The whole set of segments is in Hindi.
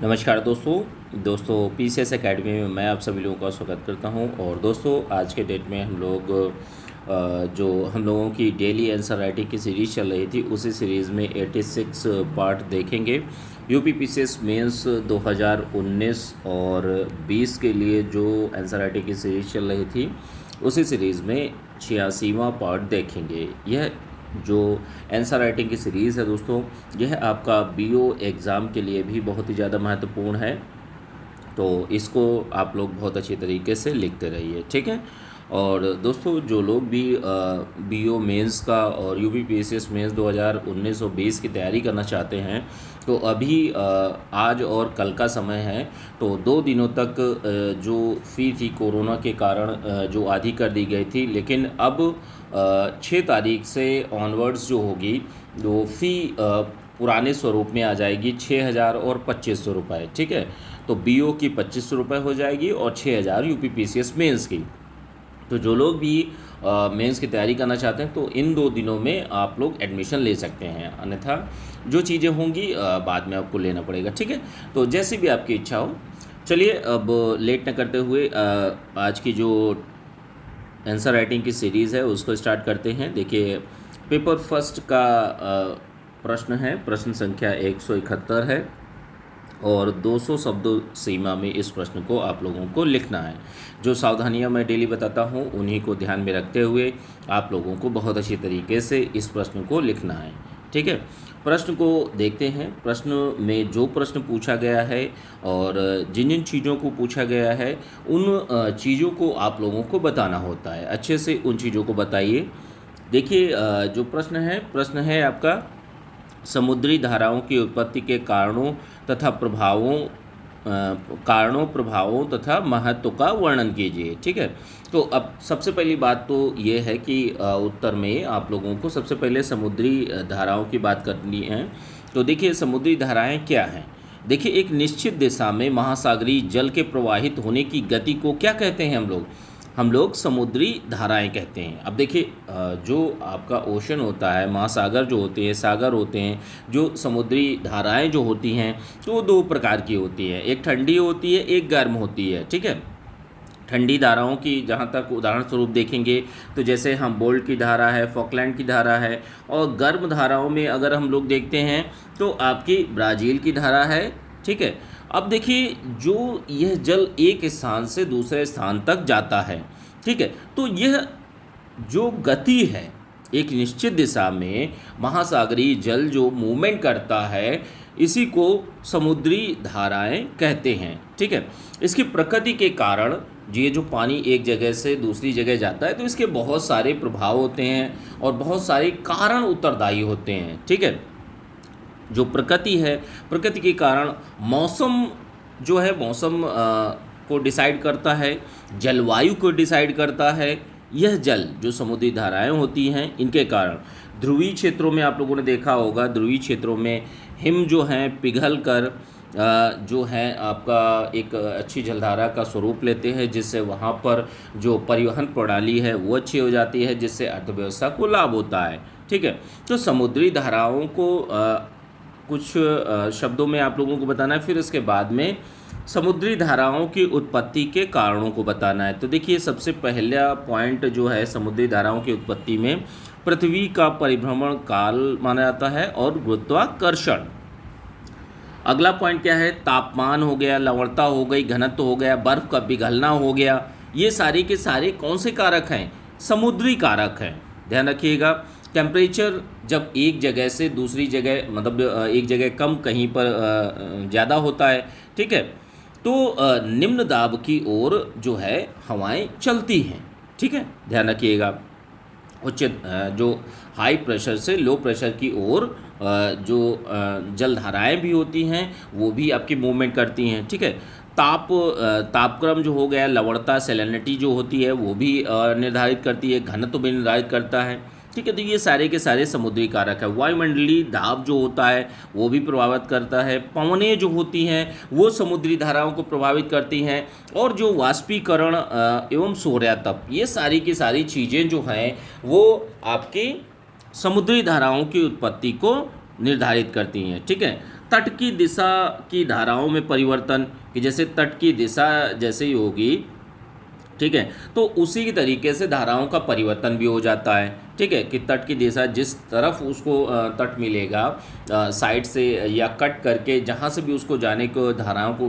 नमस्कार दोस्तों पीसीएस एकेडमी में मैं आप सभी लोगों का स्वागत करता हूं। और दोस्तों आज के डेट में हम लोग जो हम लोगों की डेली आंसर राइटिंग की सीरीज़ चल रही थी उसी सीरीज़ में 86 पार्ट देखेंगे। यूपी पीसीएस मेंस 2019 और 20 के लिए जो आंसर राइटिंग की सीरीज़ चल रही थी उसी सीरीज़ में 86वां पार्ट देखेंगे। यह जो आंसर राइटिंग की सीरीज़ है दोस्तों, यह आपका बीओ एग्ज़ाम के लिए भी बहुत ही ज़्यादा महत्वपूर्ण है। तो इसको आप लोग बहुत अच्छी तरीके से लिखते रहिए, ठीक है। और दोस्तों जो लोग भी बीओ मेंस का और यूपी पीसीएस मेंस 2019 और 20 की तैयारी करना चाहते हैं तो अभी आज और कल का समय है। तो 2 दिनों तक जो फ़ी थी कोरोना के कारण जो आधी कर दी गई थी, लेकिन अब 6 तारीख से ऑनवर्ड्स जो होगी वो फ़ी पुराने स्वरूप में आ जाएगी 6,000 और 2,500 रुपये, ठीक है। तो बीओ की 2,500 रुपये हो जाएगी और 6,000 यूपी पीसीएस मेंस की। तो जो लोग भी मेंस की तैयारी करना चाहते हैं तो इन 2 दिनों में आप लोग एडमिशन ले सकते हैं, अन्यथा जो चीज़ें होंगी बाद में आपको लेना पड़ेगा, ठीक है। तो जैसी भी आपकी इच्छा हो। चलिए अब लेट न करते हुए आज की जो आंसर राइटिंग की सीरीज़ है उसको स्टार्ट करते हैं। देखिए पेपर फर्स्ट का प्रश्न है, प्रश्न संख्या 171 है और 200 शब्दों सीमा में इस प्रश्न को आप लोगों को लिखना है। जो सावधानियां मैं डेली बताता हूं उन्हीं को ध्यान में रखते हुए आप लोगों को बहुत अच्छी तरीके से इस प्रश्न को लिखना है, ठीक है। प्रश्न को देखते हैं। प्रश्न में जो प्रश्न पूछा गया है और जिन जिन चीज़ों को पूछा गया है उन चीज़ों को आप लोगों को बताना होता है। अच्छे से उन चीज़ों को बताइए। देखिए जो प्रश्न है आपका समुद्री धाराओं की उत्पत्ति के कारणों प्रभावों तथा महत्व का वर्णन कीजिए, ठीक है। तो अब सबसे पहली बात तो ये है कि उत्तर में आप लोगों को सबसे पहले समुद्री धाराओं की बात करनी है। तो देखिए समुद्री धाराएं क्या हैं। देखिए एक निश्चित दिशा में महासागरीय जल के प्रवाहित होने की गति को क्या कहते हैं हम लोग समुद्री धाराएं कहते हैं। अब देखिए जो आपका ओशन होता है, महासागर जो होते हैं, सागर होते हैं, जो समुद्री धाराएं जो होती हैं तो वो 2 प्रकार की होती हैं। एक ठंडी होती है, एक गर्म होती है, ठीक है। ठंडी धाराओं की जहाँ तक उदाहरण स्वरूप देखेंगे तो जैसे हम बोल्ट की धारा है, फॉकलैंड की धारा है। और गर्म धाराओं में अगर हम लोग देखते हैं तो आपकी ब्राज़ील की धारा है, ठीक है। अब देखिए जो यह जल एक स्थान से दूसरे स्थान तक जाता है, ठीक है। तो यह जो गति है एक निश्चित दिशा में महासागरीय जल जो मूवमेंट करता है इसी को समुद्री धाराएं कहते हैं, ठीक है। इसकी प्रकृति के कारण ये जो पानी एक जगह से दूसरी जगह जाता है तो इसके बहुत सारे प्रभाव होते हैं और बहुत सारे कारण उत्तरदायी होते हैं, ठीक है। जो प्रकृति है, प्रकृति के कारण मौसम जो है मौसम को डिसाइड करता है, जलवायु को डिसाइड करता है। यह जल जो समुद्री धाराएं होती हैं इनके कारण ध्रुवीय क्षेत्रों में आप लोगों ने देखा होगा, ध्रुवीय क्षेत्रों में हिम जो हैं पिघल कर जो है आपका एक अच्छी जलधारा का स्वरूप लेते हैं, जिससे वहाँ पर जो परिवहन प्रणाली है वो अच्छी हो जाती है, जिससे अर्थव्यवस्था को लाभ होता है, ठीक है। तो समुद्री धाराओं को कुछ शब्दों में आप लोगों को बताना है, फिर इसके बाद में समुद्री धाराओं की उत्पत्ति के कारणों को बताना है। तो देखिए सबसे पहला पॉइंट जो है समुद्री धाराओं की उत्पत्ति में पृथ्वी का परिभ्रमण काल माना जाता है और गुरुत्वाकर्षण। अगला पॉइंट क्या है, तापमान हो गया, लवणता हो गई, घनत्व हो गया, बर्फ का पिघलना हो गया। ये सारे के सारे कौन से कारक हैं, समुद्री कारक हैं, ध्यान रखिएगा। टेम्परेचर जब एक जगह से दूसरी जगह मतलब एक जगह कम कहीं पर ज़्यादा होता है, ठीक है। तो निम्न दाब की ओर जो है हवाएं चलती हैं, ठीक है, ध्यान रखिएगा। उच्च जो हाई प्रेशर से लो प्रेशर की ओर जो जलधाराएं भी होती हैं वो भी आपकी मूवमेंट करती हैं, ठीक है। तापक्रम जो हो गया, लवणता सैलिनिटी जो होती है वो भी निर्धारित करती है, घनत्व भी निर्धारित करता है, ठीक है। तो ये सारे के सारे समुद्री कारक है। वायुमंडलीय दाब जो होता है वो भी प्रभावित करता है, पवनें जो होती हैं वो समुद्री धाराओं को प्रभावित करती हैं, और जो वाष्पीकरण एवं सूर्यातप, ये सारी की सारी चीज़ें जो हैं वो आपकी समुद्री धाराओं की उत्पत्ति को निर्धारित करती हैं, ठीक है। तट की दिशा की धाराओं में परिवर्तन, कि जैसे तट की दिशा जैसे ही होगी, ठीक है, तो उसी की तरीके से धाराओं का परिवर्तन भी हो जाता है। ठीक है, कि तट की दिशा जिस तरफ उसको तट मिलेगा साइड से या कट करके जहाँ से भी उसको जाने को धाराओं को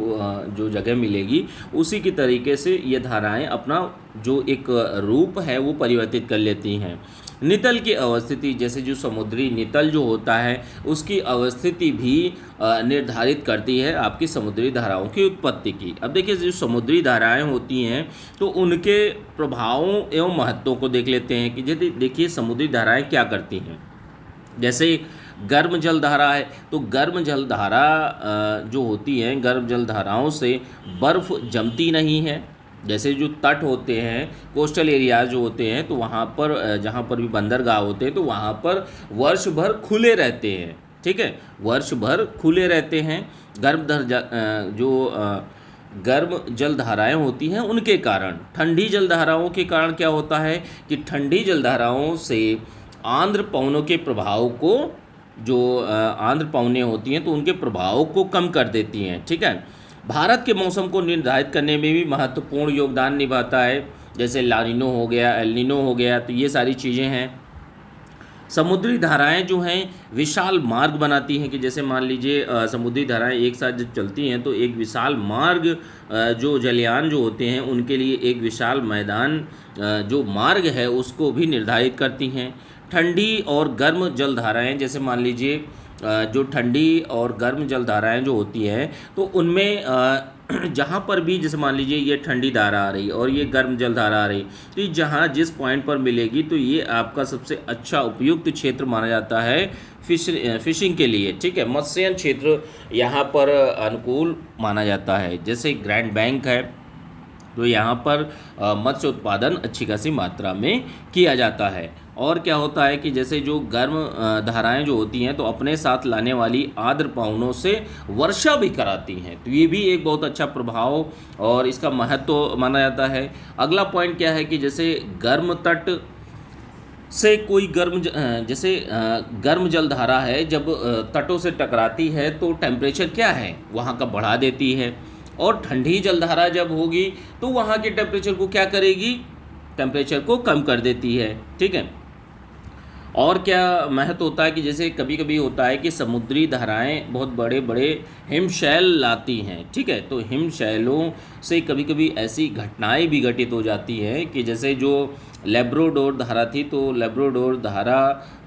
जो जगह मिलेगी, उसी की तरीके से ये धाराएं अपना जो एक रूप है वो परिवर्तित कर लेती हैं। नितल की अवस्थिति, जैसे जो समुद्री नितल जो होता है उसकी अवस्थिति भी निर्धारित करती है आपकी समुद्री धाराओं की उत्पत्ति की। अब देखिए, जो समुद्री धाराएं होती हैं तो उनके प्रभावों एवं महत्वों को देख लेते हैं कि यदि देखिए समुद्री धाराएं क्या करती हैं। जैसे गर्म जल धारा है, तो गर्म जल धारा जो होती हैं, गर्म जल धाराओं से बर्फ़ जमती नहीं है। जैसे जो तट होते हैं, कोस्टल एरियाज जो होते हैं, तो वहाँ पर जहाँ पर भी बंदरगाह होते हैं तो वहाँ पर वर्ष भर खुले रहते हैं। ठीक है, वर्ष भर खुले रहते हैं। गर्म जल धाराएँ होती हैं उनके कारण। ठंडी जल धाराओं के कारण क्या होता है कि ठंडी जल धाराओं से आंध्र पवनों के प्रभाव को, जो आंध्र पवनें होती हैं तो उनके प्रभाव को कम कर देती हैं। ठीक है, भारत के मौसम को निर्धारित करने में भी महत्वपूर्ण योगदान निभाता है। जैसे लानिनो हो गया, एल नीनो हो गया, तो ये सारी चीज़ें हैं। समुद्री धाराएं जो हैं विशाल मार्ग बनाती हैं, कि जैसे मान लीजिए समुद्री धाराएं एक साथ जब चलती हैं तो एक विशाल मार्ग, जो जलयान जो होते हैं उनके लिए एक विशाल मैदान, जो मार्ग है उसको भी निर्धारित करती हैं। ठंडी और गर्म जल धाराएँ, जैसे मान लीजिए जो ठंडी और गर्म जल धाराएँ जो होती हैं तो उनमें जहाँ पर भी, जैसे मान लीजिए ये ठंडी धारा आ रही और ये गर्म जल धारा आ रही, तो ये जहाँ जिस पॉइंट पर मिलेगी तो ये आपका सबसे अच्छा उपयुक्त क्षेत्र माना जाता है फिशिंग के लिए। ठीक है, मत्स्यन क्षेत्र यहाँ पर अनुकूल माना जाता है। जैसे ग्रैंड बैंक है तो यहाँ पर मत्स्य उत्पादन अच्छी खासी मात्रा में किया जाता है। और क्या होता है कि जैसे जो गर्म धाराएं जो होती हैं तो अपने साथ लाने वाली आर्द्र पवनों से वर्षा भी कराती हैं, तो ये भी एक बहुत अच्छा प्रभाव और इसका महत्व माना जाता है। अगला पॉइंट क्या है कि जैसे गर्म तट से कोई जैसे गर्म जल धारा है, जब तटों से टकराती है तो टेम्परेचर क्या है वहाँ का बढ़ा देती है, और ठंडी जलधारा जब होगी तो वहाँ के टेम्परेचर को क्या करेगी, टेम्परेचर को कम कर देती है। ठीक है, और क्या महत्व होता है कि जैसे कभी कभी होता है कि समुद्री धाराएं बहुत बड़े बड़े हिमशैल लाती हैं। ठीक है, तो हिमशैलों से कभी कभी ऐसी घटनाएं भी घटित हो जाती हैं कि जैसे जो लेब्राडोर धारा थी, तो लेब्राडोर धारा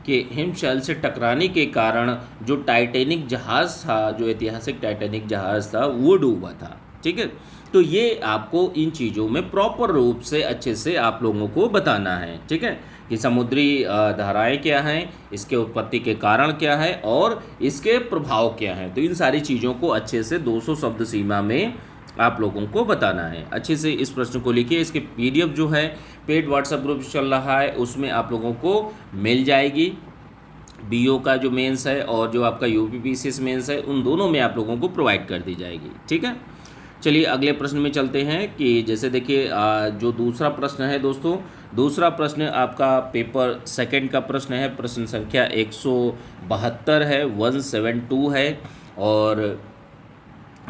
के हिमशैल से टकराने के कारण जो टाइटैनिक जहाज़ था, जो ऐतिहासिक टाइटैनिक जहाज़ था, वो डूबा था। ठीक है, तो ये आपको इन चीज़ों में प्रॉपर रूप से अच्छे से आप लोगों को बताना है। ठीक है, कि समुद्री धाराएं क्या हैं, इसके उत्पत्ति के कारण क्या है और इसके प्रभाव क्या हैं। तो इन सारी चीज़ों को अच्छे से 200 शब्द सीमा में आप लोगों को बताना है। अच्छे से इस प्रश्न को लिखिए। इसके PDF जो है पेड व्हाट्सएप ग्रुप चल रहा है, उसमें आप लोगों को मिल जाएगी। BO का जो मेंस है और जो आपका UPPCS मेंस है, उन दोनों में आप लोगों को प्रोवाइड कर दी जाएगी। ठीक है, चलिए अगले प्रश्न में चलते हैं। कि जैसे देखिए जो दूसरा प्रश्न है दोस्तों, दूसरा प्रश्न आपका पेपर सेकंड का प्रश्न है, प्रश्न संख्या 172 है, 172 है, और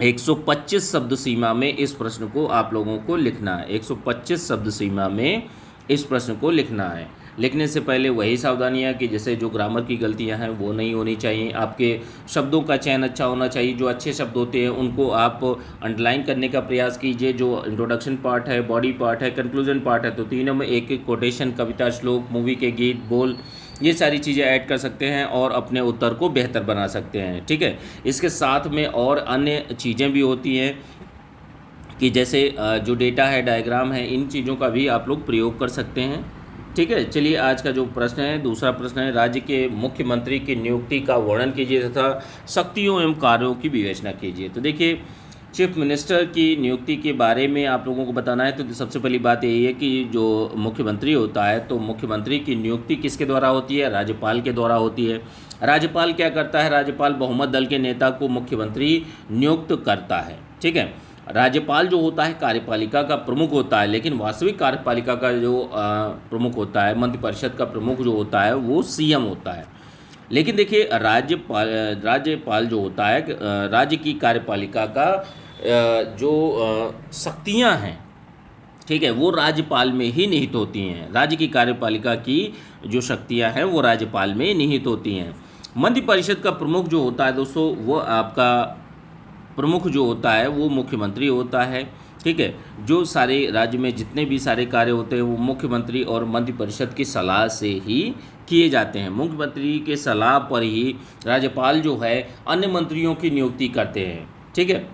125 शब्द सीमा में इस प्रश्न को आप लोगों को लिखना है। 125 शब्द सीमा में इस प्रश्न को लिखना है। लिखने से पहले वही सावधानियाँ कि जैसे जो ग्रामर की गलतियां हैं वो नहीं होनी चाहिए, आपके शब्दों का चयन अच्छा होना चाहिए। जो अच्छे शब्द होते हैं उनको आप अंडरलाइन करने का प्रयास कीजिए। जो इंट्रोडक्शन पार्ट है, बॉडी पार्ट है, कंक्लूजन पार्ट है, तो तीनों में एक एक कोटेशन, कविता, श्लोक, मूवी के गीत, बोल, ये सारी चीज़ें ऐड कर सकते हैं और अपने उत्तर को बेहतर बना सकते हैं। ठीक है, इसके साथ में और अन्य चीज़ें भी होती हैं कि जैसे जो डेटा है, डायग्राम है, इन चीज़ों का भी आप लोग प्रयोग कर सकते हैं। ठीक है, चलिए आज का जो प्रश्न है, दूसरा प्रश्न है, राज्य के मुख्यमंत्री की नियुक्ति का वर्णन कीजिए तथा शक्तियों एवं कार्यों की विवेचना कीजिए। तो देखिए, चीफ मिनिस्टर की नियुक्ति के बारे में आप लोगों को बताना है। तो सबसे पहली बात यही है कि जो मुख्यमंत्री होता है, तो मुख्यमंत्री की नियुक्ति किसके द्वारा होती है, राज्यपाल के द्वारा होती है। राज्यपाल क्या करता है, राज्यपाल बहुमत दल के नेता को मुख्यमंत्री नियुक्त करता है। ठीक है, राज्यपाल जो होता है कार्यपालिका का प्रमुख होता है, लेकिन वास्तविक कार्यपालिका का जो प्रमुख होता है, मंत्रिपरिषद का प्रमुख जो होता है, वो CM होता है। लेकिन देखिए राज्यपाल जो होता है राज्य की कार्यपालिका का जो शक्तियाँ हैं, ठीक है, वो राज्यपाल में ही निहित होती हैं। राज्य की कार्यपालिका की जो शक्तियाँ हैं वो राज्यपाल में निहित होती हैं। मंत्रिपरिषद का प्रमुख जो होता है दोस्तों, वो आपका प्रमुख जो होता है वो मुख्यमंत्री होता है, ठीक है। जो सारे राज्य में जितने भी सारे कार्य होते हैं वो मुख्यमंत्री और मंत्रिपरिषद की सलाह से ही किए जाते हैं। मुख्यमंत्री के सलाह पर ही राज्यपाल जो है अन्य मंत्रियों की नियुक्ति करते हैं, ठीक है।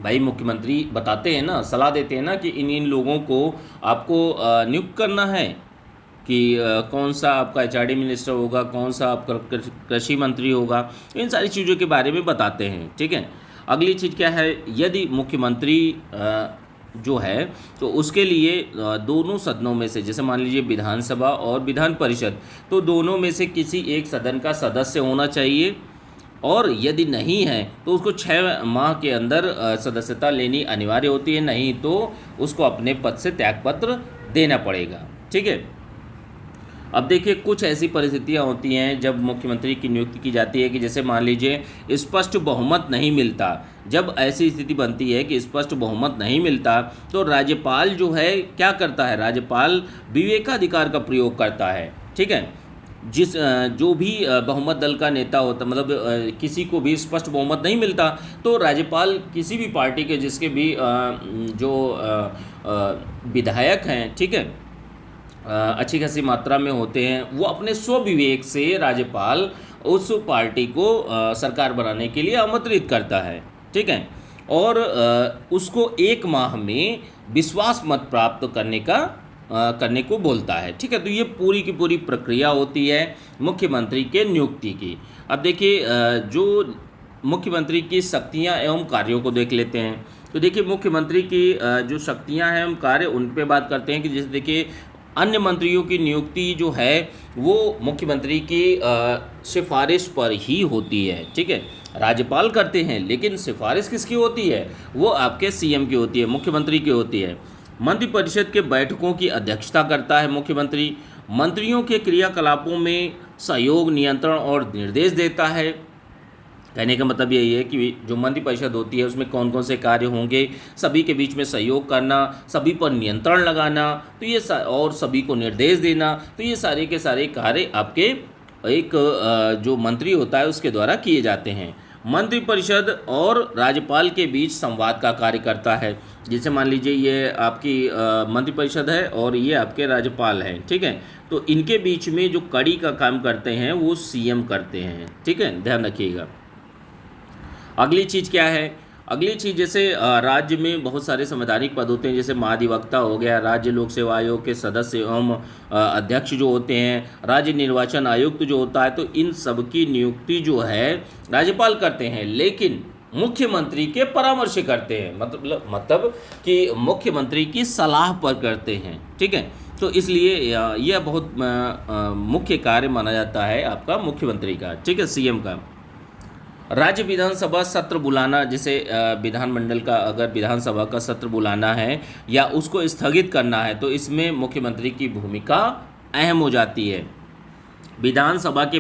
भाई मुख्यमंत्री बताते हैं ना, सलाह देते हैं ना कि इन इन लोगों को आपको नियुक्त करना है कि कौन सा आपका एचआरडी मिनिस्टर होगा, कौन सा आपका कृषि मंत्री होगा, इन सारी चीज़ों के बारे में बताते हैं, ठीक है। अगली चीज़ क्या है, यदि मुख्यमंत्री जो है तो उसके लिए दोनों सदनों में से, जैसे मान लीजिए विधानसभा और विधान परिषद, तो दोनों में से किसी एक सदन का सदस्य होना चाहिए, और यदि नहीं है तो उसको 6 माह के अंदर सदस्यता लेनी अनिवार्य होती है, नहीं तो उसको अपने पद से त्यागपत्र देना पड़ेगा, ठीक है। अब देखिए कुछ ऐसी परिस्थितियां होती हैं जब मुख्यमंत्री की नियुक्ति की जाती है कि जैसे मान लीजिए स्पष्ट बहुमत नहीं मिलता। जब ऐसी स्थिति बनती है कि स्पष्ट बहुमत नहीं मिलता तो राज्यपाल जो है क्या करता है, राज्यपाल विवेकाधिकार का प्रयोग करता है, ठीक है। जो भी बहुमत दल का नेता होता, मतलब किसी को भी स्पष्ट बहुमत नहीं मिलता तो राज्यपाल किसी भी पार्टी के जिसके भी जो विधायक हैं, ठीक है, अच्छी खासी मात्रा में होते हैं, वो अपने स्वविवेक से राज्यपाल उस पार्टी को सरकार बनाने के लिए आमंत्रित करता है, ठीक है, और उसको 1 माह में विश्वास मत प्राप्त करने को बोलता है, ठीक है। तो ये पूरी की पूरी प्रक्रिया होती है मुख्यमंत्री के नियुक्ति की। अब देखिए जो मुख्यमंत्री की शक्तियाँ एवं कार्यों को देख लेते हैं। तो देखिए मुख्यमंत्री की जो शक्तियाँ हैं एवं कार्य, उन पे बात करते हैं कि जैसे देखिए अन्य मंत्रियों की नियुक्ति जो है वो मुख्यमंत्री की सिफारिश पर ही होती है, ठीक है। राज्यपाल करते हैं लेकिन सिफारिश किसकी होती है, वो आपके सीएम की होती है, मुख्यमंत्री की होती है। मंत्रिपरिषद के बैठकों की अध्यक्षता करता है मुख्यमंत्री। मंत्रियों के क्रियाकलापों में सहयोग, नियंत्रण और निर्देश देता है। कहने का मतलब यही है कि जो मंत्रिपरिषद होती है उसमें कौन कौन से कार्य होंगे, सभी के बीच में सहयोग करना, सभी पर नियंत्रण लगाना, तो ये और सभी को निर्देश देना, तो ये सारे के सारे कार्य आपके एक जो मंत्री होता है उसके द्वारा किए जाते हैं। मंत्रिपरिषद और राज्यपाल के बीच संवाद का कार्य करता है। जैसे मान लीजिए ये आपकी मंत्रिपरिषद है और ये आपके राज्यपाल हैं, ठीक है, तो इनके बीच में जो कड़ी का काम करते हैं वो सीएम करते हैं, ठीक है, ध्यान रखिएगा। अगली चीज़ क्या है, अगली चीज़ जैसे राज्य में बहुत सारे संवैधानिक पद होते हैं, जैसे महाधिवक्ता हो गया, राज्य लोक सेवा आयोग के सदस्य एवं अध्यक्ष जो होते हैं, राज्य निर्वाचन आयुक्त जो होता है, तो इन सब की नियुक्ति जो है राज्यपाल करते हैं, लेकिन मुख्यमंत्री के परामर्श से करते हैं, मतलब कि मुख्यमंत्री की सलाह पर करते हैं, ठीक है। तो इसलिए यह बहुत मुख्य कार्य माना जाता है आपका मुख्यमंत्री का, ठीक है, सीएम का। राज्य विधानसभा सत्र बुलाना, जैसे विधानमंडल का अगर विधानसभा का सत्र बुलाना है या उसको स्थगित करना है तो इसमें मुख्यमंत्री की भूमिका अहम हो जाती है। विधानसभा के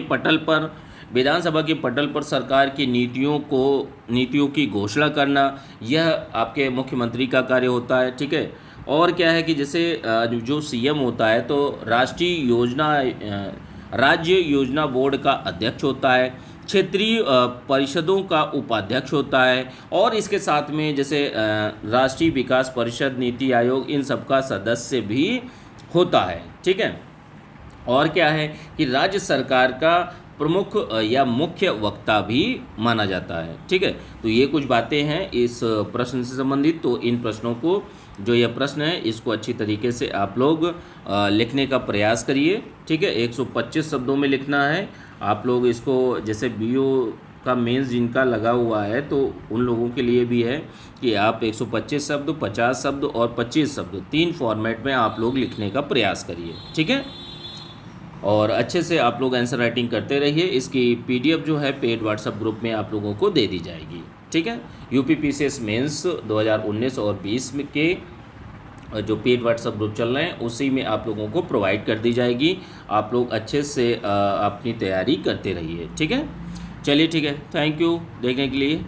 पटल पर सरकार की नीतियों की घोषणा करना, यह आपके मुख्यमंत्री का कार्य होता है, ठीक है। और क्या है कि जैसे जो सीएम होता है तो राज्य योजना बोर्ड का अध्यक्ष होता है, क्षेत्रीय परिषदों का उपाध्यक्ष होता है, और इसके साथ में जैसे राष्ट्रीय विकास परिषद, नीति आयोग, इन सब का सदस्य भी होता है, ठीक है। और क्या है कि राज्य सरकार का प्रमुख या मुख्य वक्ता भी माना जाता है, ठीक है। तो ये कुछ बातें हैं इस प्रश्न से संबंधित। तो इन प्रश्नों को, जो यह प्रश्न है, इसको अच्छी तरीके से आप लोग लिखने का प्रयास करिए, ठीक है। 125 शब्दों में लिखना है आप लोग इसको। जैसे बीओ का मेंस जिनका लगा हुआ है तो उन लोगों के लिए भी है कि आप 125 शब्द, 50 शब्द और 25 शब्द, 3 फॉर्मेट में आप लोग लिखने का प्रयास करिए, ठीक है। और अच्छे से आप लोग आंसर राइटिंग करते रहिए। इसकी पीडीएफ जो है पेड व्हाट्सएप ग्रुप में आप लोगों को दे दी जाएगी, ठीक है। यूपीपीसीएस मेंस 2019 और 20 के जो पेड व्हाट्सएप ग्रुप चल रहे हैं उसी में आप लोगों को प्रोवाइड कर दी जाएगी। आप लोग अच्छे से अपनी तैयारी करते रहिए। ठीक है, चलिए ठीक है, थैंक यू देखने के लिए।